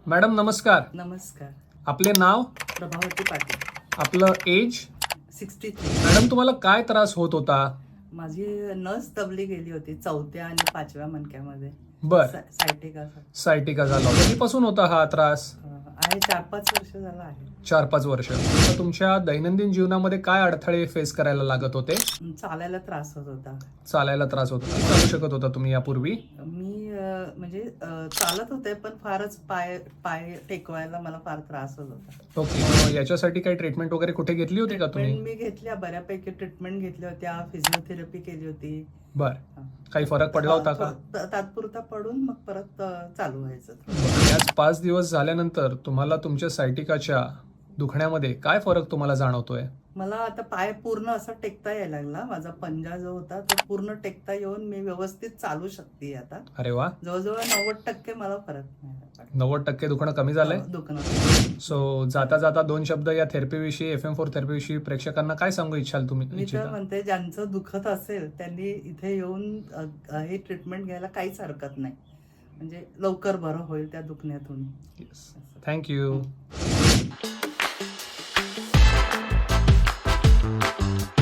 Madam नमस्कार. नमस्कार. आपले नाव, प्रभावती पाटील. आपलं एज. 63. मॅडम तुम्हाला काय त्रास होत होता? माझी नस दबली गेली होती 4थ्या आणि 5व्या मणक्यामध्ये. बर. सायटिका सायटिका झाला. कधीपासून होता हा त्रास? आहे, 4-5 वर्ष झालं आहे. 4-5 वर्ष. तर तुमच्या दैनंदिन जीवनामध्ये काय अडथळे फेस करायला लागत होते? चालायला त्रास होत होता. चालायला त्रास होत होता. चालू शकत होता तुम्ही यापूर्वी? मी म्हणजे चालत होते, पण फारच पाय पाय टेकवायला मला फार त्रास होत होता. ओके. याच्यासाठी काही ट्रीटमेंट वगैरे कुठे घेतली होती का तुम्ही? ट्रीटमेंट मी घेतल्या, बऱ्यापैकी ट्रीटमेंट घेतल्या होत्या, फिजिओथेरपी केली होती. बर. काही फरक पडला होता का? तात्पुरता पडून मग परत चालू व्हायचं. याच 5 दिवस झाल्यानंतर तुम्हाला तुमच्या सायटिकाच्या दुखण्यामध्ये काय फरक तुम्हाला जाणवतोय? मला आता पाय पूर्ण असा टेकता यायला लागला. माझा पंजा जो होता तो पूर्ण टेकता येऊन मी व्यवस्थित चालू शकते आता. अरे वा. जवळजवळ 90% मला फरक मिळाला. 90% दुखणं कमी झालंय. दुखणं. सो जाता जाता 2 शब्द या थेरपीविषयी, FM4 थेरपीविषयी प्रेक्षकांना काय सांगू इच्छाल तुम्ही? मी तर म्हणते, ज्यांचं दुखत असेल त्यांनी इथे येऊन ही ट्रीटमेंट घ्यायला काहीच हरकत नाही. म्हणजे लवकर बरं होईल त्या दुखण्यातून. थँक्यू.